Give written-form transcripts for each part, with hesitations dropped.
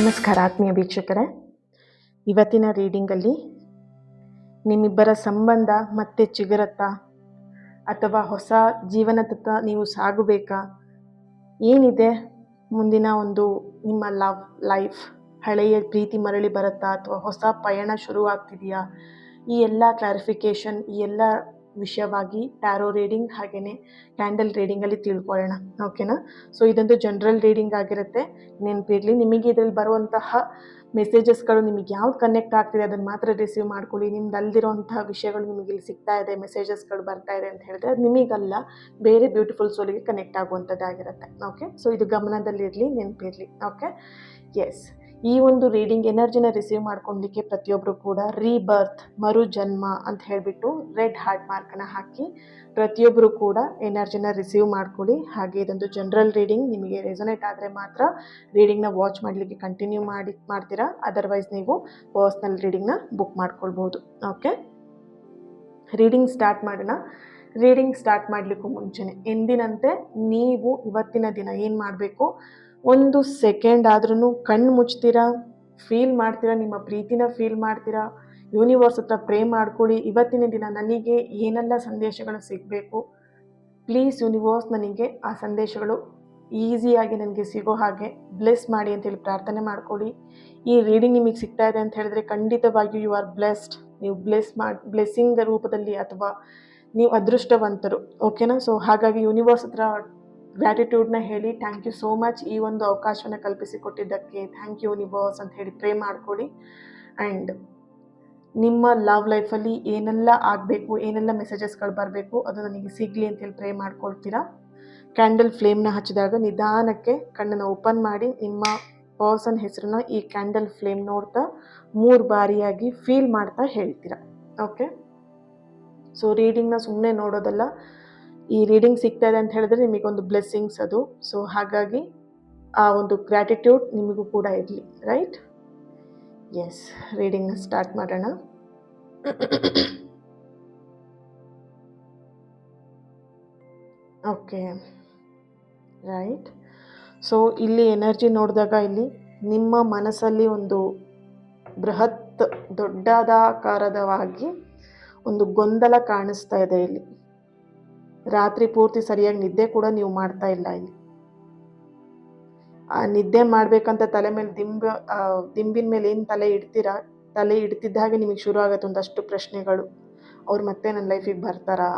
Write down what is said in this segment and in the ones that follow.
ನಮಸ್ಕಾರ ಆತ್ಮೀಯ ವೀಕ್ಷಕರೇ, ಇವತ್ತಿನ ರೀಡಿಂಗಲ್ಲಿ ನಿಮ್ಮಿಬ್ಬರ ಸಂಬಂಧ ಮತ್ತೆ ಚಿಗುರತ್ತಾ ಅಥವಾ ಹೊಸ ಜೀವನದತ್ತ ನೀವು ಸಾಗಬೇಕಾ, ಏನಿದೆ ಮುಂದಿನ ಒಂದು ನಿಮ್ಮ ಲೈಫ್, ಹಳೆಯ ಪ್ರೀತಿ ಮರಳಿ ಬರುತ್ತಾ ಅಥವಾ ಹೊಸ ಪಯಣ ಶುರುವಾಗ್ತಿದೆಯಾ, ಈ ಎಲ್ಲ ಕ್ಲಾರಿಫಿಕೇಷನ್, ಈ ಎಲ್ಲ ವಿಷಯವಾಗಿ ಟ್ಯಾರೋ ರೀಡಿಂಗ್ ಹಾಗೆಯೇ ಕ್ಯಾಂಡಲ್ ರೀಡಿಂಗಲ್ಲಿ ತಿಳ್ಕೊಳ್ಳೋಣ. ಓಕೆನಾ? ಸೊ ಇದೊಂದು ಜನರಲ್ ರೀಡಿಂಗ್ ಆಗಿರುತ್ತೆ. ನೆನಪಿರಲಿ, ನಿಮಗೆ ಇದರಲ್ಲಿ ಬರುವಂತಹ ಮೆಸೇಜಸ್ಗಳು ನಿಮಗೆ ಯಾವ್ದು ಕನೆಕ್ಟ್ ಆಗ್ತಿದೆ ಅದನ್ನು ಮಾತ್ರ ರಿಸೀವ್ ಮಾಡ್ಕೊಳ್ಳಿ. ನಿಮ್ದು ಅಲ್ದಿರೋಂತಹ ವಿಷಯಗಳು ನಿಮಗೆ ಇಲ್ಲಿ ಸಿಗ್ತಾ ಇದೆ, ಮೆಸೇಜಸ್ಗಳು ಬರ್ತಾ ಇದೆ ಅಂತ ಹೇಳಿದ್ರೆ ಅದು ನಿಮಗಲ್ಲ, ಬೇರೆ ಬ್ಯೂಟಿಫುಲ್ ಸೋಲಿಗೆ ಕನೆಕ್ಟ್ ಆಗುವಂಥದ್ದಾಗಿರುತ್ತೆ. ಓಕೆ, ಸೊ ಇದು ಗಮನದಲ್ಲಿರಲಿ, ನೆನಪಿರಲಿ. ಓಕೆ, ಎಸ್, ಈ ಒಂದು ರೀಡಿಂಗ್ ಎನರ್ಜಿನ ರಿಸೀವ್ ಮಾಡ್ಕೊಳ್ಳಿಕ್ಕೆ ಪ್ರತಿಯೊಬ್ಬರು ಕೂಡ ರೀಬರ್ತ್, ಮರು ಜನ್ಮ ಅಂತ ಹೇಳಿಬಿಟ್ಟು ರೆಡ್ ಹಾರ್ಟ್ ಮಾರ್ಕನ್ನು ಹಾಕಿ ಪ್ರತಿಯೊಬ್ಬರು ಕೂಡ ಎನರ್ಜಿನ ರಿಸೀವ್ ಮಾಡ್ಕೊಳ್ಳಿ. ಹಾಗೆ ಇದೊಂದು ಜನರಲ್ ರೀಡಿಂಗ್, ನಿಮಗೆ ರೆಸೊನೇಟ್ ಆದರೆ ಮಾತ್ರ ರೀಡಿಂಗ್ನ ವಾಚ್ ಮಾಡಲಿಕ್ಕೆ ಕಂಟಿನ್ಯೂ ಮಾಡ್ತೀರಾ, ಅದರ್ವೈಸ್ ನೀವು ಪರ್ಸ್ನಲ್ ರೀಡಿಂಗ್ನ ಬುಕ್ ಮಾಡ್ಕೊಳ್ಬೋದು. ಓಕೆ, ರೀಡಿಂಗ್ ಸ್ಟಾರ್ಟ್ ಮಾಡೋಣ. ರೀಡಿಂಗ್ ಸ್ಟಾರ್ಟ್ ಮಾಡಲಿಕ್ಕೂ ಮುಂಚೆನೆ ಎಂದಿನಂತೆ ನೀವು ಇವತ್ತಿನ ದಿನ ಏನು ಮಾಡಬೇಕು, ಒಂದು ಸೆಕೆಂಡ್ ಆದ್ರೂ ಕಣ್ಣು ಮುಚ್ತೀರಾ, ಫೀಲ್ ಮಾಡ್ತೀರಾ, ನಿಮ್ಮ ಪ್ರೀತಿನ ಫೀಲ್ ಮಾಡ್ತೀರಾ, ಯೂನಿವರ್ಸ್ ಹತ್ರ ಪ್ರೇ ಮಾಡ್ಕೊಳ್ಳಿ. ಇವತ್ತಿನ ದಿನ ನನಗೆ ಏನೆಲ್ಲ ಸಂದೇಶಗಳು ಸಿಗಬೇಕು, ಪ್ಲೀಸ್ ಯೂನಿವರ್ಸ್ ನನಗೆ ಆ ಸಂದೇಶಗಳು ಈಸಿಯಾಗಿ ನನಗೆ ಸಿಗೋ ಹಾಗೆ ಬ್ಲೆಸ್ ಮಾಡಿ ಅಂತೇಳಿ ಪ್ರಾರ್ಥನೆ ಮಾಡ್ಕೊಳ್ಳಿ. ಈ ರೀಡಿಂಗ್ ನಿಮಗೆ ಸಿಗ್ತಾ ಇದೆ ಅಂತ ಹೇಳಿದ್ರೆ ಖಂಡಿತವಾಗಿಯೂ ಯು ಆರ್ ಬ್ಲೆಸ್ಡ್. ನೀವು ಬ್ಲೆಸ್ಸಿಂಗ್ ರೂಪದಲ್ಲಿ ಅಥವಾ ನೀವು ಅದೃಷ್ಟವಂತರು. ಓಕೆನಾ? ಸೊ ಹಾಗಾಗಿ ಯೂನಿವರ್ಸ್ ಹತ್ರ ಗ್ರ್ಯಾಟಿಟ್ಯೂಡ್ನ ಹೇಳಿ, ಥ್ಯಾಂಕ್ ಯು ಸೋ ಮಚ್, ಈ ಒಂದು ಅವಕಾಶವನ್ನು ಕಲ್ಪಿಸಿಕೊಟ್ಟಿದ್ದಕ್ಕೆ ಥ್ಯಾಂಕ್ ಯು ಯೂನಿವರ್ಸ್ ಅಂತ ಹೇಳಿ ಪ್ರೇ ಮಾಡ್ಕೊಳ್ಳಿ. ಆ್ಯಂಡ್ ನಿಮ್ಮ ಲವ್ ಲೈಫಲ್ಲಿ ಏನೆಲ್ಲ ಆಗಬೇಕು, ಏನೆಲ್ಲ ಮೆಸೇಜಸ್ಗಳು ಬರಬೇಕು ಅದು ನನಗೆ ಸಿಗಲಿ ಅಂತೇಳಿ ಪ್ರೇ ಮಾಡ್ಕೊಳ್ತೀರಾ. ಕ್ಯಾಂಡಲ್ ಫ್ಲೇಮ್ನ ಹಚ್ಚಿದಾಗ ನಿಧಾನಕ್ಕೆ ಕಣ್ಣನ್ನು ಓಪನ್ ಮಾಡಿ ನಿಮ್ಮ ಪರ್ಸನ್ ಹೆಸರನ್ನ ಈ ಕ್ಯಾಂಡಲ್ ಫ್ಲೇಮ್ ನೋಡ್ತಾ 3 ಬಾರಿಯಾಗಿ ಫೀಲ್ ಮಾಡ್ತಾ ಹೇಳ್ತೀರಾ. ಓಕೆ, ಸೊ ರೀಡಿಂಗ್ನ ಸುಮ್ಮನೆ ನೋಡೋದಲ್ಲ, ಈ ರೀಡಿಂಗ್ ಸಿಗ್ತಾ ಇದೆ ಅಂತ ಹೇಳಿದ್ರೆ ನಿಮಗೊಂದು ಬ್ಲೆಸ್ಸಿಂಗ್ಸ್ ಅದು. ಸೊ ಹಾಗಾಗಿ ಆ ಒಂದು ಗ್ರ್ಯಾಟಿಟ್ಯೂಡ್ ನಿಮಗೂ ಕೂಡ ಇರಲಿ, ರೈಟ್? ಎಸ್, ರೀಡಿಂಗ್ನ ಸ್ಟಾರ್ಟ್ ಮಾಡೋಣ. Okay, right. ಸೊ ಇಲ್ಲಿ ಎನರ್ಜಿ ನೋಡಿದಾಗ ಇಲ್ಲಿ ನಿಮ್ಮ ಮನಸ್ಸಲ್ಲಿ ಒಂದು ಬೃಹತ್ ದೊಡ್ಡದಾಕಾರದವಾಗಿ ಒಂದು ಗೊಂದಲ ಕಾಣಿಸ್ತಾ ಇದೆ. ಇಲ್ಲಿ ರಾತ್ರಿ ಪೂರ್ತಿ ಸರಿಯಾಗಿ ನಿದ್ದೆ ಕೂಡ ನೀವು ಮಾಡ್ತಾ ಇಲ್ಲ. ಇಲ್ಲಿ ಆ ನಿದ್ದೆ ಮಾಡ್ಬೇಕಂತ ತಲೆ ಮೇಲೆ ದಿಂಬಿನ ಮೇಲೆ ಏನು ತಲೆ ಇಡ್ತಿದ್ದ ಹಾಗೆ ನಿಮಗೆ ಶುರು ಆಗುತ್ತೆ ಒಂದಷ್ಟು ಪ್ರಶ್ನೆಗಳು. ಅವ್ರು ಮತ್ತೆ ನನ್ನ ಲೈಫಿಗೆ ಬರ್ತಾರಾ,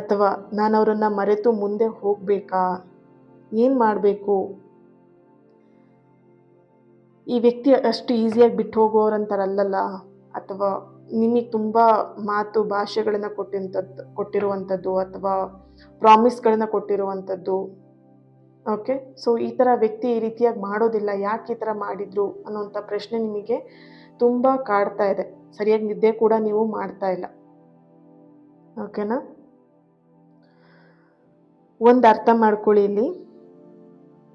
ಅಥವಾ ನಾನು ಅವರನ್ನು ಮರೆತು ಮುಂದೆ ಹೋಗಬೇಕಾ, ಏನು ಮಾಡಬೇಕು, ಈ ವ್ಯಕ್ತಿ ಅಷ್ಟು ಈಸಿಯಾಗಿ ಬಿಟ್ಟು ಹೋಗೋರಂತಾರಲ್ಲ, ಅಥವಾ ನಿಮಗೆ ತುಂಬ ಭಾಷೆಗಳನ್ನು ಕೊಟ್ಟಿರುವಂಥದ್ದು ಅಥವಾ ಪ್ರಾಮಿಸ್ಗಳನ್ನು ಕೊಟ್ಟಿರುವಂಥದ್ದು. ಓಕೆ, ಸೊ ಈ ಥರ ವ್ಯಕ್ತಿ ಈ ರೀತಿಯಾಗಿ ಮಾಡೋದಿಲ್ಲ, ಯಾಕೆ ಈ ಥರ ಮಾಡಿದ್ರು ಅನ್ನೋಂಥ ಪ್ರಶ್ನೆ ನಿಮಗೆ ತುಂಬ ಕಾಡ್ತಾ ಇದೆ. ಸರಿಯಾಗಿ ನಿದ್ದೆ ಕೂಡ ನೀವು ಮಾಡ್ತಾ ಇಲ್ಲ. ಓಕೆನಾ? ಒಂದು ಅರ್ಥ ಮಾಡ್ಕೊಳ್ಳಿ, ಇಲ್ಲಿ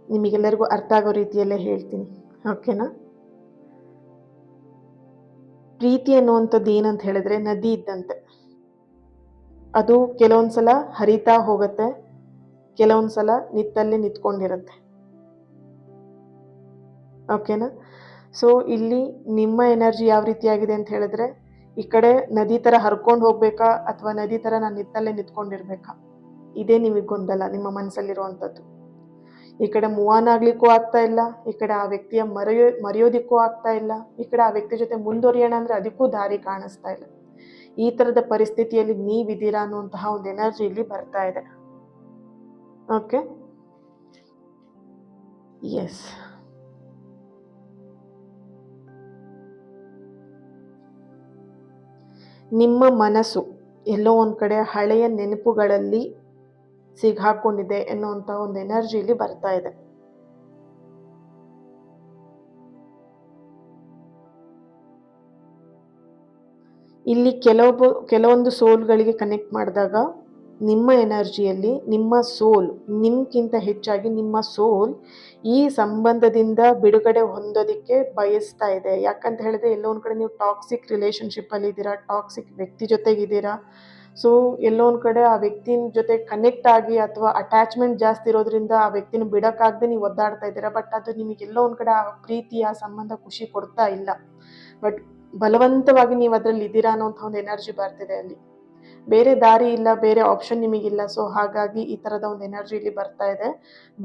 ನಿಮಗೆಲ್ಲರಿಗೂ ಅರ್ಥ ಆಗೋ ರೀತಿಯಲ್ಲೇ ಹೇಳ್ತೀನಿ. ಓಕೆನಾ? ಪ್ರೀತಿ ಅನ್ನುವಂಥದ್ದು ಏನಂತ ಹೇಳಿದ್ರೆ ನದಿ ಇದ್ದಂತೆ. ಅದು ಕೆಲವೊಂದ್ಸಲ ಹರಿತಾ ಹೋಗುತ್ತೆ, ಕೆಲವೊಂದ್ಸಲ ನಿತ್ತಲ್ಲಿ ನಿಂತ್ಕೊಂಡಿರುತ್ತೆ. ಓಕೆನಾ? ಸೊ ಇಲ್ಲಿ ನಿಮ್ಮ ಎನರ್ಜಿ ಯಾವ ರೀತಿಯಾಗಿದೆ ಅಂತ ಹೇಳಿದ್ರೆ, ಈ ಕಡೆ ನದಿ ಥರ ಹರ್ಕೊಂಡು ಹೋಗ್ಬೇಕಾ ಅಥವಾ ನದಿ ಥರ ನಾನು ನಿತ್ತಲ್ಲೇ ನಿಂತ್ಕೊಂಡಿರ್ಬೇಕಾ, ಇದೇ ನಿಮಗೆ ಗೊಂದಲ ನಿಮ್ಮ ಮನಸ್ಸಲ್ಲಿರುವಂಥದ್ದು. ಈ ಕಡೆ ಮೂವ್ ಆನ್ ಆಗ್ಲಿಕ್ಕೂ ಆಗ್ತಾ ಇಲ್ಲ, ಈ ಕಡೆ ಆ ವ್ಯಕ್ತಿಯ ಮರೆಯೋದಿಕ್ಕೂ ಆಗ್ತಾ ಇಲ್ಲ, ಈ ಕಡೆ ಆ ವ್ಯಕ್ತಿ ಜೊತೆ ಮುಂದುವರಿಯೋಣ ಅಂದ್ರೆ ಅದಕ್ಕೂ ದಾರಿ ಕಾಣಿಸ್ತಾ ಇಲ್ಲ. ಈ ಥರದ ಪರಿಸ್ಥಿತಿಯಲ್ಲಿ ನೀವಿದ್ದೀರಾ ಅನ್ನುವಂತಹ ಒಂದು ಎನರ್ಜಿ ಇಲ್ಲಿ ಬರ್ತಾ ಇದೆ. Okay, yes. ನಿಮ್ಮ ಮನಸ್ಸು ಎಲ್ಲೋ ಒಂದು ಕಡೆ ಹಳೆಯ ನೆನಪುಗಳಲ್ಲಿ ಸಿಗಾಕೊಂಡಿದೆ ಎನ್ನುವಂಥ ಒಂದು ಎನರ್ಜಿ ಇಲ್ಲಿ ಬರ್ತಾ ಇದೆ. ಇಲ್ಲಿ ಕೆಲವೊಂದು ಸೋಲ್ಗಳಿಗೆ ಕನೆಕ್ಟ್ ಮಾಡಿದಾಗ ನಿಮ್ಮ ಎನರ್ಜಿಯಲ್ಲಿ ನಿಮ್ಮ ಸೋಲ್, ನಿಮ್ಗಿಂತ ಹೆಚ್ಚಾಗಿ ನಿಮ್ಮ ಸೋಲ್ ಈ ಸಂಬಂಧದಿಂದ ಬಿಡುಗಡೆ ಹೊಂದೋದಕ್ಕೆ ಬಯಸ್ತಾ ಇದೆ. ಯಾಕಂತ ಹೇಳಿದ್ರೆ ಎಲ್ಲೋ ಒಂದು ಕಡೆ ನೀವು ಟಾಕ್ಸಿಕ್ ರಿಲೇಷನ್ಶಿಪ್ಪಲ್ಲಿ ಇದ್ದೀರಾ, ಟಾಕ್ಸಿಕ್ ವ್ಯಕ್ತಿ ಜೊತೆಗಿದ್ದೀರಾ. ಸೊ ಎಲ್ಲೋ ಒಂದು ಕಡೆ ಆ ವ್ಯಕ್ತಿನ ಜೊತೆ ಕನೆಕ್ಟ್ ಆಗಿ ಅಥವಾ ಅಟ್ಯಾಚ್ಮೆಂಟ್ ಜಾಸ್ತಿ ಇರೋದ್ರಿಂದ ಆ ವ್ಯಕ್ತಿನ ಬಿಡೋಕ್ಕಾಗದೆ ನೀವು ಒದ್ದಾಡ್ತಾ ಇದ್ದೀರಾ. ಬಟ್ ಅದು ನಿಮಗೆ ಎಲ್ಲೋ ಒಂದು ಕಡೆ ಆ ಪ್ರೀತಿ ಆ ಸಂಬಂಧ ಖುಷಿ ಕೊಡ್ತಾ ಇಲ್ಲ. ಬಟ್ ಬಲವಂತವಾಗಿ ನೀವು ಅದರಲ್ಲಿ ಇದ್ದೀರಾ ಅನ್ನೋಂಥ ಒಂದು ಎನರ್ಜಿ ಬರ್ತಿದೆ ಅಲ್ಲಿ. ಬೇರೆ ದಾರಿ ಇಲ್ಲ, ಬೇರೆ ಆಪ್ಷನ್ ನಿಮಗಿಲ್ಲ. ಸೊ ಹಾಗಾಗಿ ಈ ಥರದ ಒಂದು ಎನರ್ಜಿ ಇಲ್ಲಿ ಬರ್ತಾ ಇದೆ.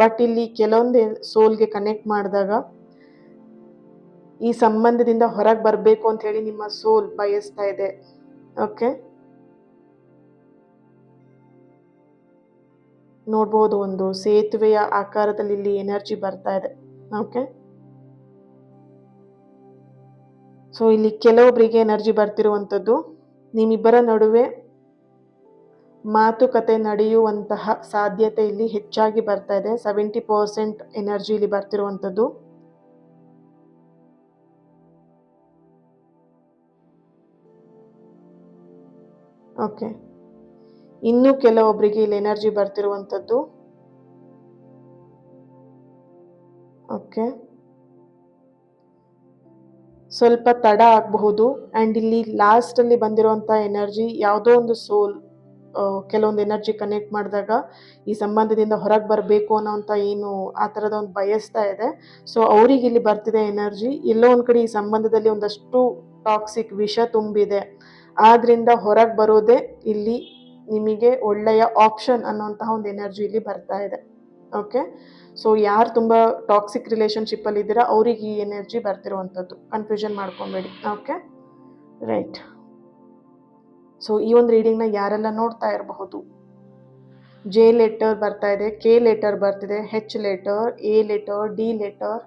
ಬಟ್ ಇಲ್ಲಿ ಕೆಲವೊಂದು ಸೋಲ್ಗೆ ಕನೆಕ್ಟ್ ಮಾಡಿದಾಗ ಈ ಸಂಬಂಧದಿಂದ ಹೊರಗೆ ಬರಬೇಕು ಅಂತ ಹೇಳಿ ನಿಮ್ಮ ಸೋಲ್ ಬಯಸ್ತಾ ಇದೆ. ಓಕೆ, ನೋಡ್ಬೋದು ಒಂದು ಸೇತುವೆಯ ಆಕಾರದಲ್ಲಿ ಇಲ್ಲಿ ಎನರ್ಜಿ ಬರ್ತಾ ಇದೆ. ಓಕೆ, ಸೊ ಇಲ್ಲಿ ಕೆಲವೊಬ್ಬರಿಗೆ ಎನರ್ಜಿ ಬರ್ತಿರುವಂಥದ್ದು ನಿಮ್ಮಿಬ್ಬರ ನಡುವೆ ಮಾತುಕತೆ ನಡೆಯುವಂತಹ ಸಾಧ್ಯತೆ ಇಲ್ಲಿ ಹೆಚ್ಚಾಗಿ ಬರ್ತಾ ಇದೆ. 70% ಎನರ್ಜಿ ಇಲ್ಲಿ ಬರ್ತಿರುವಂಥದ್ದು. ಓಕೆ, ಇನ್ನು ಕೆಲವೊಬ್ಬರಿಗೆ ಇಲ್ಲಿ ಎನರ್ಜಿ ಬರ್ತಿರುವಂಥದ್ದು. ಓಕೆ, ಸ್ವಲ್ಪ ತಡ ಆಗಬಹುದು. ಆ್ಯಂಡ್ ಇಲ್ಲಿ ಲಾಸ್ಟಲ್ಲಿ ಬಂದಿರುವಂಥ ಎನರ್ಜಿ ಯಾವುದೋ ಒಂದು ಸೋಲ್ ಕೆಲವೊಂದು ಎನರ್ಜಿ ಕನೆಕ್ಟ್ ಮಾಡಿದಾಗ ಈ ಸಂಬಂಧದಿಂದ ಹೊರಗೆ ಬರಬೇಕು ಅನ್ನೋಂಥ ಏನು ಆ ಥರದ ಒಂದು ಬಯಸ್ತಾ ಇದೆ. ಸೊ ಅವ್ರಿಗೆ ಇಲ್ಲಿ ಬರ್ತಿದೆ ಎನರ್ಜಿ. ಎಲ್ಲೋ ಒಂದು ಕಡೆ ಈ ಸಂಬಂಧದಲ್ಲಿ ಒಂದಷ್ಟು ಟಾಕ್ಸಿಕ್ ವಿಷ ತುಂಬಿದೆ. ಆದ್ರಿಂದ ಹೊರಗೆ ಬರೋದೇ ಇಲ್ಲಿ ನಿಮಗೆ ಒಳ್ಳೆಯ ಆಪ್ಷನ್ ಅನ್ನೋಂತಹ ಒಂದು ಎನರ್ಜಿ ಇಲ್ಲಿ ಬರ್ತಾ ಇದೆ. ಓಕೆ, ಸೊ ಯಾರು ತುಂಬ ಟಾಕ್ಸಿಕ್ ರಿಲೇಷನ್ಶಿಪ್ಪಲ್ಲಿ ಇದ್ದೀರಾ ಅವ್ರಿಗೆ ಈ ಎನರ್ಜಿ ಬರ್ತಿರುವಂಥದ್ದು. ಕನ್ಫ್ಯೂಷನ್ ಮಾಡ್ಕೊಬೇಡಿ. Okay, right. ಸೊ ಈ ಒಂದು ರೀಡಿಂಗ್ನ ಯಾರೆಲ್ಲ ನೋಡ್ತಾ ಇರಬಹುದು, ಜೆ ಲೆಟರ್ ಬರ್ತಾ ಇದೆ, ಕೆ ಲೆಟರ್ ಬರ್ತಿದೆ, H letter, A letter, D letter,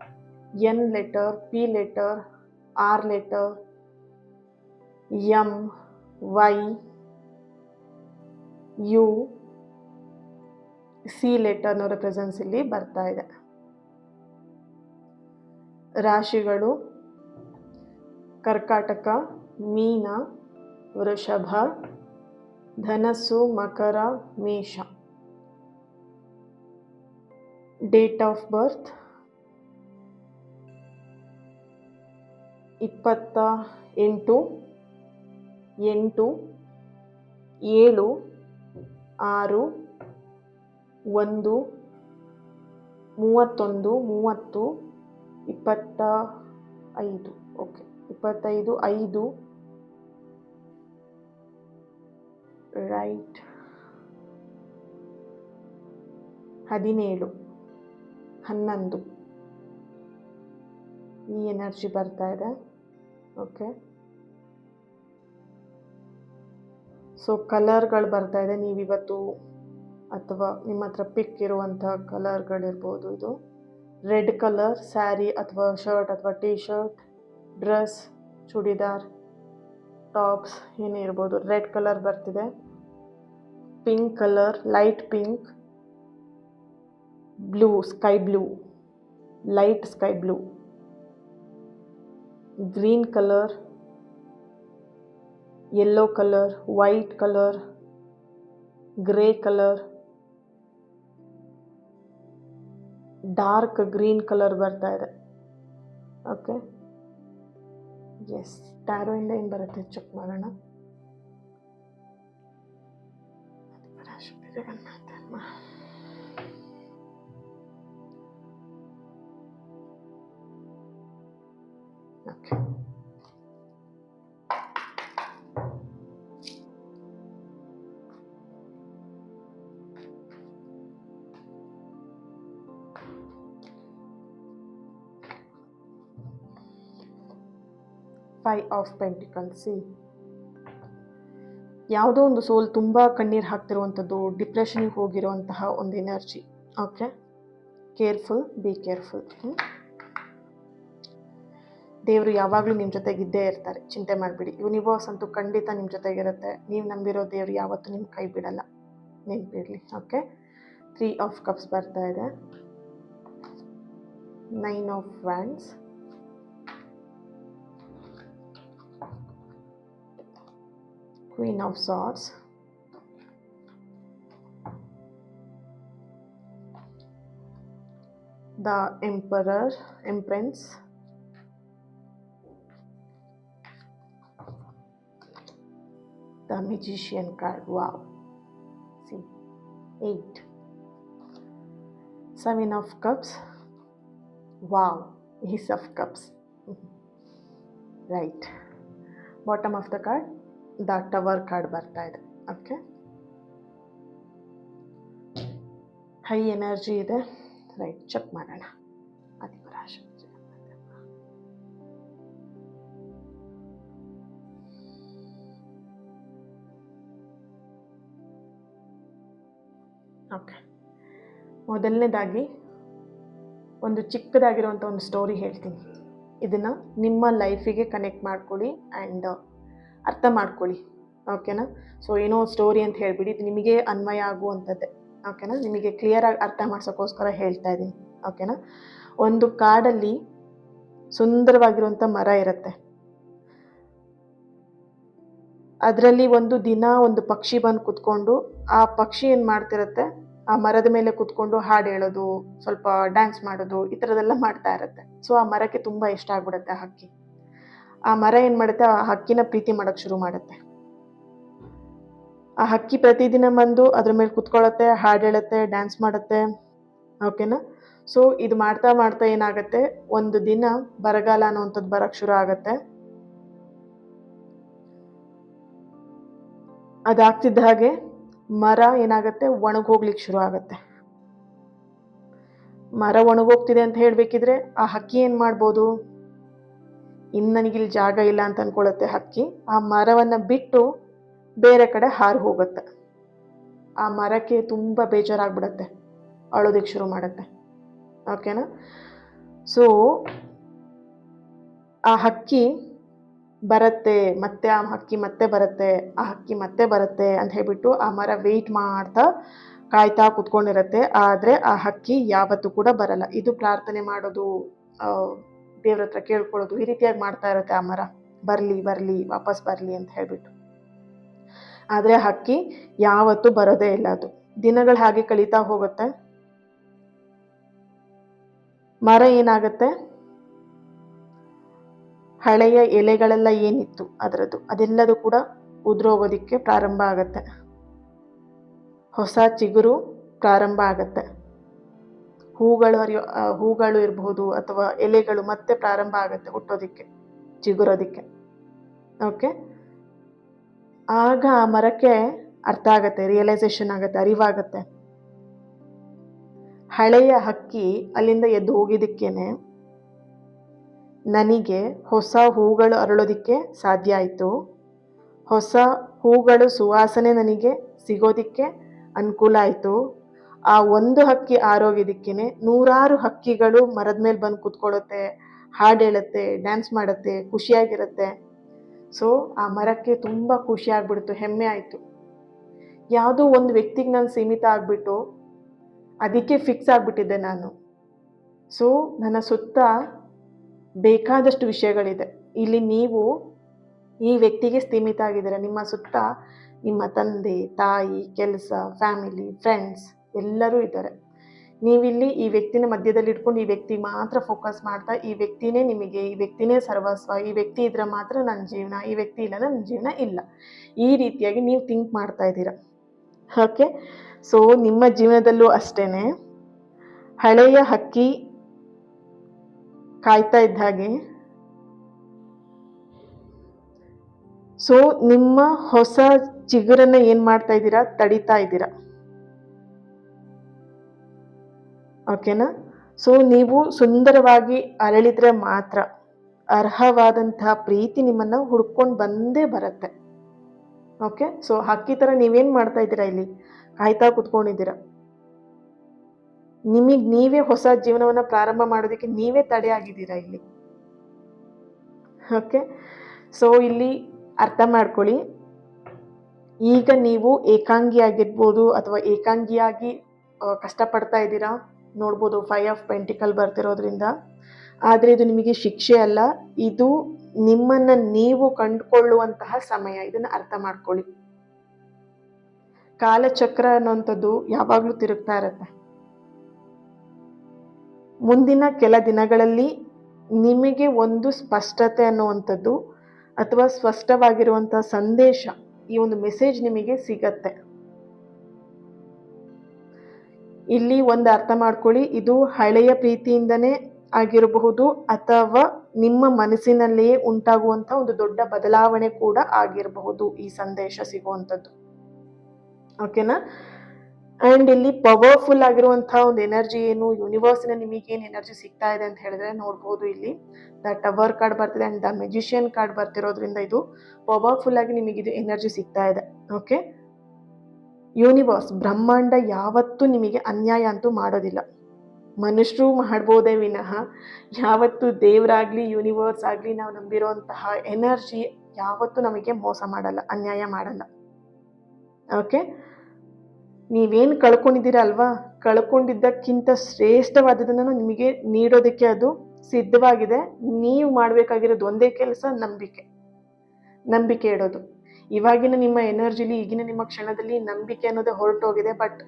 N letter, P letter, R letter, M, Y, U, C ಲೆಟರ್ನವರ ಪ್ರೆಸೆನ್ಸ್ ಇಲ್ಲಿ ಬರ್ತಾ ಇದೆ. ರಾಶಿಗಳು ಕರ್ಕಾಟಕ, ಮೀನ, ವೃಷಭ, ಧನಸ್ಸು, ಮಕರ, ಮೇಷ. Date of birth 28/8/7/31/30/25. Okay, 25/5 right, 17/11 ಈ ಎನರ್ಜಿ ಬರ್ತಾ ಇದೆ. ಓಕೆ, ಸೊ ಕಲರ್ಗಳು ಬರ್ತಾ ಇದೆ. ನೀವಿವತ್ತು ಅಥವಾ ನಿಮ್ಮ ಹತ್ರ ಪಿಕ್ ಇರುವಂಥ ಕಲರ್ಗಳಿರ್ಬೋದು. ಇದು ರೆಡ್ ಕಲರ್ ಸ್ಯಾರಿ ಅಥವಾ ಶರ್ಟ್ ಅಥವಾ T shirt, dress, churidar, tops ಏನೇ ಇರ್ಬೋದು. ರೆಡ್ ಕಲರ್ ಬರ್ತಿದೆ. Pink colour, light pink, blue, sky blue, light sky blue, green colour, yellow colour, white colour, grey colour, dark green colour ಬರ್ತಾ ಇದೆ. ಓಕೆ, ಎಸ್, ಟ್ಯಾರೋಯಿಂದ ಏನು ಬರುತ್ತೆ ಚೆಕ್ ಮಾಡೋಣ. Okay, five of pentacles. ಯಾವುದೋ ಒಂದು ಸೋಲ್ ತುಂಬ ಕಣ್ಣೀರು ಹಾಕ್ತಿರುವಂಥದ್ದು, ಡಿಪ್ರೆಷನ್ಗೆ ಹೋಗಿರುವಂತಹ ಒಂದು energy. Okay, careful, be careful. ದೇವರು ಯಾವಾಗಲೂ ನಿಮ್ಮ ಜೊತೆಗಿದ್ದೇ ಇರ್ತಾರೆ, ಚಿಂತೆ ಮಾಡಿಬಿಡಿ. ಯೂನಿವರ್ಸ್ ಅಂತೂ ಖಂಡಿತ ನಿಮ್ಮ ಜೊತೆಗಿರುತ್ತೆ. ನೀವು ನಂಬಿರೋ ದೇವರು ಯಾವತ್ತೂ ನಿಮ್ಮ ಕೈ ಬಿಡಲ್ಲ, ನೆನಪಿರಲಿ. ಓಕೆ, 3 ಆಫ್ ಕಪ್ಸ್ ಬರ್ತಾ ಇದೆ, 9 of wands, Queen of Swords, the Emperor, Empress, The Magician card. Wow. See, 8. 7 of Cups. Wow. Ace of Cups. Right. Bottom of the card, the Tower card ಬರ್ತಾ ಇದೆ. ಓಕೆ, ಹೈ ಎನರ್ಜಿ ಇದೆ. Right, check ಮಾಡೋಣ. Adiparashakti. Okay, ಮೊದಲನೇದಾಗಿ ಒಂದು ಚಿಕ್ಕದಾಗಿರುವಂಥ ಒಂದು story ಹೇಳ್ತೀನಿ. ಇದನ್ನು ನಿಮ್ಮ ಲೈಫಿಗೆ ಕನೆಕ್ಟ್ ಮಾಡ್ಕೊಳ್ಳಿ ಆ್ಯಂಡ್ ಅರ್ಥ ಮಾಡ್ಕೊಳ್ಳಿ. ಓಕೆನಾ? ಸೊ ಏನೋ ಸ್ಟೋರಿ ಅಂತ ಹೇಳಿಬಿಡಿ, ಇದು ನಿಮಗೆ ಅನ್ವಯ ಆಗುವಂಥದ್ದೇ. ಓಕೆನಾ? ನಿಮಗೆ ಕ್ಲಿಯರಾಗಿ ಅರ್ಥ ಮಾಡ್ಸೋಕ್ಕೋಸ್ಕರ ಹೇಳ್ತಾ ಇದ್ದೀನಿ. ಓಕೆನಾ? ಒಂದು ಕಾಡಲ್ಲಿ ಸುಂದರವಾಗಿರುವಂಥ ಮರ ಇರುತ್ತೆ. ಅದರಲ್ಲಿ ಒಂದು ದಿನ ಒಂದು ಪಕ್ಷಿ ಬಂದು ಕುತ್ಕೊಂಡು, ಆ ಪಕ್ಷಿ ಏನು ಮಾಡ್ತಿರುತ್ತೆ, ಆ ಮರದ ಮೇಲೆ ಕುತ್ಕೊಂಡು ಹಾಡು ಹೇಳೋದು, ಸ್ವಲ್ಪ ಡ್ಯಾನ್ಸ್ ಮಾಡೋದು, ಈ ಥರದ್ದೆಲ್ಲ ಮಾಡ್ತಾ ಇರುತ್ತೆ. ಸೊ ಆ ಮರಕ್ಕೆ ತುಂಬ ಇಷ್ಟ ಆಗ್ಬಿಡುತ್ತೆ ಆ ಹಕ್ಕಿ. ಆ ಮರ ಏನು ಮಾಡುತ್ತೆ, ಆ ಹಕ್ಕಿನ ಪ್ರೀತಿ ಮಾಡೋಕ್ಕೆ ಶುರು ಮಾಡುತ್ತೆ. ಆ ಹಕ್ಕಿ ಪ್ರತಿದಿನ ಬಂದು ಅದ್ರ ಮೇಲೆ ಕುತ್ಕೊಳ್ಳುತ್ತೆ, ಹಾಡು ಹೇಳುತ್ತೆ, ಡ್ಯಾನ್ಸ್ ಮಾಡುತ್ತೆ. ಓಕೆನಾ? ಸೊ ಇದು ಮಾಡ್ತಾ ಮಾಡ್ತಾ ಏನಾಗುತ್ತೆ, ಒಂದು ದಿನ ಬರಗಾಲ ಅನ್ನೋವಂಥದ್ದು ಬರೋಕ್ಕೆ ಶುರು ಆಗುತ್ತೆ. ಅದಾಗ್ತಿದ್ದ ಹಾಗೆ ಮರ ಏನಾಗುತ್ತೆ, ಒಣಗೋಗ್ಲಿಕ್ಕೆ ಶುರು ಆಗುತ್ತೆ. ಮರ ಒಣಗೋಗ್ತಿದೆ ಅಂತ ಹೇಳಬೇಕಿದ್ರೆ ಆ ಹಕ್ಕಿ ಏನು ಮಾಡ್ಬೋದು, ಇನ್ನು ನನಗಿಲ್ಲಿ ಜಾಗ ಇಲ್ಲ ಅಂತ ಅಂದ್ಕೊಳ್ಳುತ್ತೆ ಹಕ್ಕಿ. ಆ ಮರವನ್ನು ಬಿಟ್ಟು ಬೇರೆ ಕಡೆ ಹಾರಿ ಹೋಗುತ್ತೆ. ಆ ಮರಕ್ಕೆ ತುಂಬ ಬೇಜಾರಾಗ್ಬಿಡುತ್ತೆ, ಅಳೋದಕ್ಕೆ ಶುರು ಮಾಡುತ್ತೆ. ಓಕೆನಾ? ಸೊ ಆ ಹಕ್ಕಿ ಬರುತ್ತೆ, ಮತ್ತೆ ಆ ಹಕ್ಕಿ ಮತ್ತೆ ಬರುತ್ತೆ, ಆ ಹಕ್ಕಿ ಮತ್ತೆ ಬರುತ್ತೆ ಅಂತ ಹೇಳ್ಬಿಟ್ಟು ಆ ಮರ ವೆಯ್ಟ್ ಮಾಡ್ತಾ ಕಾಯ್ತಾ ಕುತ್ಕೊಂಡಿರುತ್ತೆ. ಆದರೆ ಆ ಹಕ್ಕಿ ಯಾವತ್ತೂ ಕೂಡ ಬರಲ್ಲ. ಇದು ಪ್ರಾರ್ಥನೆ ಮಾಡೋದು, ದೇವ್ರ ಹತ್ರ ಕೇಳ್ಕೊಳ್ಳೋದು, ಈ ರೀತಿಯಾಗಿ ಮಾಡ್ತಾ ಇರುತ್ತೆ ಆ ಮರ, ಬರಲಿ ಬರಲಿ ವಾಪಸ್ ಬರಲಿ ಅಂತ ಹೇಳ್ಬಿಟ್ಟು. ಆದರೆ ಹಕ್ಕಿ ಯಾವತ್ತೂ ಬರೋದೇ ಇಲ್ಲ. ಅದು ದಿನಗಳು ಹಾಗೆ ಕಳೀತಾ ಹೋಗುತ್ತೆ. ಮರ ಏನಾಗುತ್ತೆ, ಹಳೆಯ ಎಲೆಗಳೆಲ್ಲ ಏನಿತ್ತು ಅದರದ್ದು ಅದೆಲ್ಲದೂ ಕೂಡ ಉದುರೋಗೋದಿಕ್ಕೆ ಪ್ರಾರಂಭ ಆಗುತ್ತೆ. ಹೊಸ ಚಿಗುರು ಪ್ರಾರಂಭ ಆಗುತ್ತೆ. ಹೂಗಳು ಇರಬಹುದು ಅಥವಾ ಎಲೆಗಳು ಮತ್ತೆ ಪ್ರಾರಂಭ ಆಗುತ್ತೆ ಹುಟ್ಟೋದಿಕ್ಕೆ, ಚಿಗುರೋದಿಕ್ಕೆ. ಓಕೆ, ಆಗ ಆ ಮರಕ್ಕೆ ಅರ್ಥ ಆಗುತ್ತೆ, ರಿಯಲೈಸೇಷನ್ ಆಗುತ್ತೆ, ಅರಿವಾಗುತ್ತೆ. ಹಳೆಯ ಹಕ್ಕಿ ಅಲ್ಲಿಂದ ಎದ್ದು ಹೋಗಿದ್ದಕ್ಕೇನೆ ನನಗೆ ಹೊಸ ಹೂಗಳು ಅರಳೋದಿಕ್ಕೆ ಸಾಧ್ಯ ಆಯಿತು. ಹೊಸ ಹೂಗಳು ಸುವಾಸನೆ ನನಗೆ ಸಿಗೋದಿಕ್ಕೆ ಅನುಕೂಲ ಆಯಿತು. ಆ ಒಂದು ಹಕ್ಕಿ ಆರೋಗ್ಯದಕ್ಕೇನೆ ನೂರಾರು ಹಕ್ಕಿಗಳು ಮರದ ಮೇಲೆ ಬಂದು ಕೂತ್ಕೊಳ್ಳುತ್ತೆ, ಹಾಡು ಹೇಳುತ್ತೆ, ಡ್ಯಾನ್ಸ್ ಮಾಡುತ್ತೆ, ಖುಷಿಯಾಗಿರುತ್ತೆ. ಸೊ ಆ ಮರಕ್ಕೆ ತುಂಬ ಖುಷಿ ಆಗ್ಬಿಡ್ತು, ಹೆಮ್ಮೆ ಆಯಿತು. ಯಾವುದೋ ಒಂದು ವ್ಯಕ್ತಿಗೆ ನಾನು ಸೀಮಿತ ಆಗಿಬಿಟ್ಟು ಅದಕ್ಕೆ ಫಿಕ್ಸ್ ಆಗಿಬಿಟ್ಟಿದ್ದೆ ನಾನು. ಸೊ ನನ್ನ ಸುತ್ತ ಬೇಕಾದಷ್ಟು ವಿಷಯಗಳಿದೆ. ಇಲ್ಲಿ ನೀವು ಈ ವ್ಯಕ್ತಿಗೆ ಸೀಮಿತ ಆಗಿದ್ದೀರ. ನಿಮ್ಮ ಸುತ್ತ ನಿಮ್ಮ ತಂದೆ, ತಾಯಿ, ಕೆಲಸ, ಫ್ಯಾಮಿಲಿ, ಫ್ರೆಂಡ್ಸ್ ಎಲ್ಲರೂ ಇದ್ದಾರೆ. ನೀವಿಲ್ಲಿ ಈ ವ್ಯಕ್ತಿನ ಮಧ್ಯದಲ್ಲಿ ಇಟ್ಕೊಂಡು ಈ ವ್ಯಕ್ತಿಗೆ ಮಾತ್ರ ಫೋಕಸ್ ಮಾಡ್ತಾ, ಈ ವ್ಯಕ್ತಿನೇ ನಿಮಗೆ, ಈ ವ್ಯಕ್ತಿನೇ ಸರ್ವಸ್ವ, ಈ ವ್ಯಕ್ತಿ ಇದ್ರೆ ಮಾತ್ರ ನನ್ನ ಜೀವನ, ಈ ವ್ಯಕ್ತಿ ಇಲ್ಲ ನನ್ನ ಜೀವನ ಇಲ್ಲ, ಈ ರೀತಿಯಾಗಿ ನೀವು ಥಿಂಕ್ ಮಾಡ್ತಾ ಇದ್ದೀರ. ಓಕೆ, ಸೊ ನಿಮ್ಮ ಜೀವನದಲ್ಲೂ ಅಷ್ಟೇ ಹಳೆಯ ಹಕ್ಕಿ ಕಾಯ್ತಾ ಇದ್ದ ಹಾಗೆ, ಸೊ ನಿಮ್ಮ ಹೊಸ ಚಿಗುರನ್ನ ಏನು ಮಾಡ್ತಾ ಇದ್ದೀರಾ, ತಡಿತಾ ಇದ್ದೀರಾ. ಓಕೆನಾ? ಸೊ ನೀವು ಸುಂದರವಾಗಿ ಅರಳಿದ್ರೆ ಮಾತ್ರ ಅರ್ಹವಾದಂತಹ ಪ್ರೀತಿ ನಿಮ್ಮನ್ನು ಹುಡ್ಕೊಂಡು ಬಂದೇ ಬರುತ್ತೆ. ಓಕೆ, ಸೊ ಹಕ್ಕಿ ಥರ ನೀವೇನು ಮಾಡ್ತಾ ಇದ್ದೀರಾ, ಇಲ್ಲಿ ಕಾಯ್ತಾ ಕುತ್ಕೊಂಡಿದ್ದೀರಾ. ನಿಮಗೆ ನೀವೇ ಹೊಸ ಜೀವನವನ್ನು ಪ್ರಾರಂಭ ಮಾಡೋದಕ್ಕೆ ನೀವೇ ತಡೆ ಆಗಿದ್ದೀರಾ ಇಲ್ಲಿ. ಓಕೆ, ಸೊ ಇಲ್ಲಿ ಅರ್ಥ ಮಾಡ್ಕೊಳ್ಳಿ. ಈಗ ನೀವು ಏಕಾಂಗಿಯಾಗಿರ್ಬೋದು ಅಥವಾ ಏಕಾಂಗಿಯಾಗಿ ಕಷ್ಟಪಡ್ತಾ ಇದ್ದೀರಾ ನೋಡ್ಬೋದು, 5 ಆಫ್ ಪೆಂಟಿಕಲ್ ಬರ್ತಿರೋದ್ರಿಂದ. ಆದರೆ ಇದು ನಿಮಗೆ ಶಿಕ್ಷೆ ಅಲ್ಲ, ಇದು ನಿಮ್ಮನ್ನು ನೀವು ಕಂಡುಕೊಳ್ಳುವಂತಹ ಸಮಯ. ಇದನ್ನು ಅರ್ಥ ಮಾಡ್ಕೊಳ್ಳಿ. ಕಾಲಚಕ್ರ ಅನ್ನೋಂಥದ್ದು ಯಾವಾಗಲೂ ತಿರುಗ್ತಾ ಇರುತ್ತೆ. ಮುಂದಿನ ಕೆಲ ದಿನಗಳಲ್ಲಿ ನಿಮಗೆ ಒಂದು ಸ್ಪಷ್ಟತೆ ಅನ್ನುವಂಥದ್ದು ಅಥವಾ ಸ್ಪಷ್ಟವಾಗಿರುವಂಥ ಸಂದೇಶ ಈ ಒಂದು ಮೆಸೇಜ್ ನಿಮಗೆ ಸಿಗತ್ತೆ. ಇಲ್ಲಿ ಒಂದು ಅರ್ಥ ಮಾಡ್ಕೊಳ್ಳಿ, ಇದು ಹಳೆಯ ಪ್ರೀತಿಯಿಂದನೇ ಆಗಿರಬಹುದು ಅಥವಾ ನಿಮ್ಮ ಮನಸ್ಸಿನಲ್ಲಿಯೇ ಉಂಟಾಗುವಂಥ ಒಂದು ದೊಡ್ಡ ಬದಲಾವಣೆ ಕೂಡ ಆಗಿರಬಹುದು ಈ ಸಂದೇಶ ಸಿಗುವಂಥದ್ದು. ಓಕೆನಾ? ಆ್ಯಂಡ್ ಇಲ್ಲಿ ಪವರ್ಫುಲ್ ಆಗಿರುವಂತಹ ಒಂದು ಎನರ್ಜಿ ಏನು, ಯೂನಿವರ್ಸಿನ ನಿಮಗೇನು ಎನರ್ಜಿ ಸಿಗ್ತಾ ಇದೆ ಅಂತ ಹೇಳಿದ್ರೆ ನೋಡ್ಬೋದು. ಇಲ್ಲಿ ದ ಟವರ್ ಕಾರ್ಡ್ ಬರ್ತಿದೆ ಆ್ಯಂಡ್ ದ ಮೆಜಿಷಿಯನ್ ಕಾರ್ಡ್ ಬರ್ತಿರೋದ್ರಿಂದ ಇದು ಪವರ್ಫುಲ್ ಆಗಿ ನಿಮಗಿದು ಎನರ್ಜಿ ಸಿಗ್ತಾ ಇದೆ. ಓಕೆ, ಯೂನಿವರ್ಸ್ ಬ್ರಹ್ಮಾಂಡ ಯಾವತ್ತೂ ನಿಮಗೆ ಅನ್ಯಾಯ ಅಂತೂ ಮಾಡೋದಿಲ್ಲ. ಮನುಷ್ಯರು ಮಾಡ್ಬೋದೇ ವಿನಃ ಯಾವತ್ತು ದೇವರಾಗ್ಲಿ ಯೂನಿವರ್ಸ್ ಆಗಲಿ ನಾವು ನಂಬಿರುವಂತಹ ಎನರ್ಜಿ ಯಾವತ್ತೂ ನಮಗೆ ಮೋಸ ಮಾಡಲ್ಲ, ಅನ್ಯಾಯ ಮಾಡಲ್ಲ. ಓಕೆ, ನೀವೇನು ಕಳ್ಕೊಂಡಿದ್ದೀರ ಅಲ್ವಾ, ಕಳ್ಕೊಂಡಿದ್ದಕ್ಕಿಂತ ಶ್ರೇಷ್ಠವಾದದನ್ನು ನಿಮಗೆ ನೀಡೋದಕ್ಕೆ ಅದು ಸಿದ್ಧವಾಗಿದೆ. ನೀವು ಮಾಡಬೇಕಾಗಿರೋದು ಒಂದೇ ಕೆಲಸ, ನಂಬಿಕೆ ಇಡೋದು. ಇವಾಗಿನ ನಿಮ್ಮ ಎನರ್ಜಿಲಿ, ಈಗಿನ ನಿಮ್ಮ ಕ್ಷಣದಲ್ಲಿ ನಂಬಿಕೆ ಅನ್ನೋದೇ ಹೊರಟೋಗಿದೆ. ಬಟ್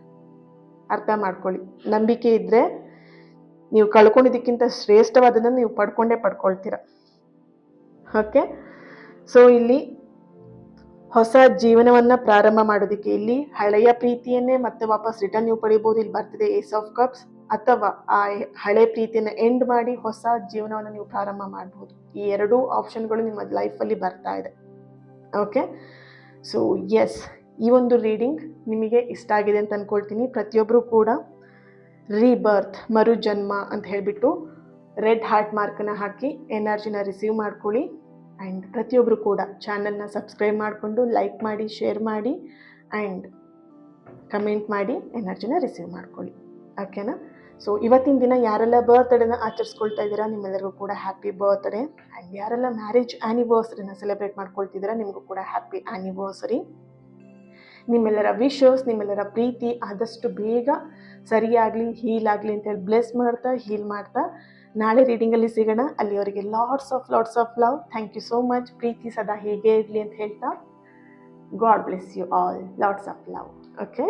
ಅರ್ಥ ಮಾಡ್ಕೊಳ್ಳಿ, ನಂಬಿಕೆ ಇದ್ದರೆ ನೀವು ಕಳ್ಕೊಂಡಿದ್ದಕ್ಕಿಂತ ಶ್ರೇಷ್ಠವಾದದನ್ನು ನೀವು ಪಡ್ಕೊಳ್ತೀರ. ಓಕೆ, ಸೊ ಇಲ್ಲಿ ಹೊಸ ಜೀವನವನ್ನು ಪ್ರಾರಂಭ ಮಾಡೋದಕ್ಕೆ ಇಲ್ಲಿ ಹಳೆಯ ಪ್ರೀತಿಯನ್ನೇ ಮತ್ತೆ ವಾಪಸ್ ರಿಟರ್ನ್ ನೀವು ಪಡಿಬೋದು. ಇಲ್ಲಿ ಬರ್ತಿದೆ ಏಸ್ ಆಫ್ ಕಪ್ಸ್. ಅಥವಾ ಆ ಹಳೆ ಪ್ರೀತಿಯನ್ನು ಎಂಡ್ ಮಾಡಿ ಹೊಸ ಜೀವನವನ್ನು ನೀವು ಪ್ರಾರಂಭ ಮಾಡ್ಬೋದು. ಈ ಎರಡೂ ಆಪ್ಷನ್ಗಳು ನಿಮ್ಮ ಲೈಫಲ್ಲಿ ಬರ್ತಾ ಇದೆ. ಓಕೆ, ಸೊ ಎಸ್, ಈ ಒಂದು ರೀಡಿಂಗ್ ನಿಮಗೆ ಇಷ್ಟ ಆಗಿದೆ ಅಂತ ಅಂದ್ಕೊಳ್ತೀನಿ. ಪ್ರತಿಯೊಬ್ಬರು ಕೂಡ ರೀಬರ್ತ್, ಮರುಜನ್ಮ ಅಂತ ಹೇಳಿಬಿಟ್ಟು ರೆಡ್ ಹಾರ್ಟ್ ಮಾರ್ಕನ್ನು ಹಾಕಿ ಎನರ್ಜಿನ ರಿಸೀವ್ ಮಾಡ್ಕೊಳ್ಳಿ. ಆ್ಯಂಡ್ ಪ್ರತಿಯೊಬ್ಬರು ಕೂಡ ಚಾನಲ್ನ ಸಬ್ಸ್ಕ್ರೈಬ್ ಮಾಡಿಕೊಂಡು ಲೈಕ್ ಮಾಡಿ, ಶೇರ್ ಮಾಡಿ ಆ್ಯಂಡ್ ಕಮೆಂಟ್ ಮಾಡಿ ಎನರ್ಜಿನ ರಿಸೀವ್ ಮಾಡ್ಕೊಳ್ಳಿ. ಓಕೆನಾ? ಸೊ ಇವತ್ತಿನ ದಿನ ಯಾರೆಲ್ಲ ಬರ್ತ್ಡೇನ ಆಚರಿಸ್ಕೊಳ್ತಾ ಇದ್ದೀರಾ ನಿಮ್ಮೆಲ್ಲರಿಗೂ ಕೂಡ ಹ್ಯಾಪಿ ಬರ್ತ್ಡೇ. ಆ್ಯಂಡ್ ಯಾರೆಲ್ಲ ಮ್ಯಾರೇಜ್ ಆ್ಯನಿವರ್ಸರಿನ ಸೆಲೆಬ್ರೇಟ್ ಮಾಡ್ಕೊಳ್ತಿದ್ದೀರಾ ನಿಮಗೂ ಕೂಡ ಹ್ಯಾಪಿ ಆ್ಯನಿವರ್ಸರಿ. ನಿಮ್ಮೆಲ್ಲರ ವಿಶಸ್, ನಿಮ್ಮೆಲ್ಲರ ಪ್ರೀತಿ ಆದಷ್ಟು ಬೇಗ ಸರಿಯಾಗಲಿ, ಹೀಲ್ ಆಗಲಿ ಅಂತೇಳಿ ಬ್ಲೆಸ್ ಮಾಡ್ತಾ, ಹೀಲ್ ಮಾಡ್ತಾ ನಾಳೆ ರೀಡಿಂಗಲ್ಲಿ ಸಿಗೋಣ. ಅಲ್ಲಿವರೆಗೆ lots of love. Thank you so much. ಪ್ರೀತಿ ಸದಾ ಹೀಗೆ ಇರಲಿ ಅಂತ ಹೇಳ್ತಾ, God bless you all. Lots of love. Okay.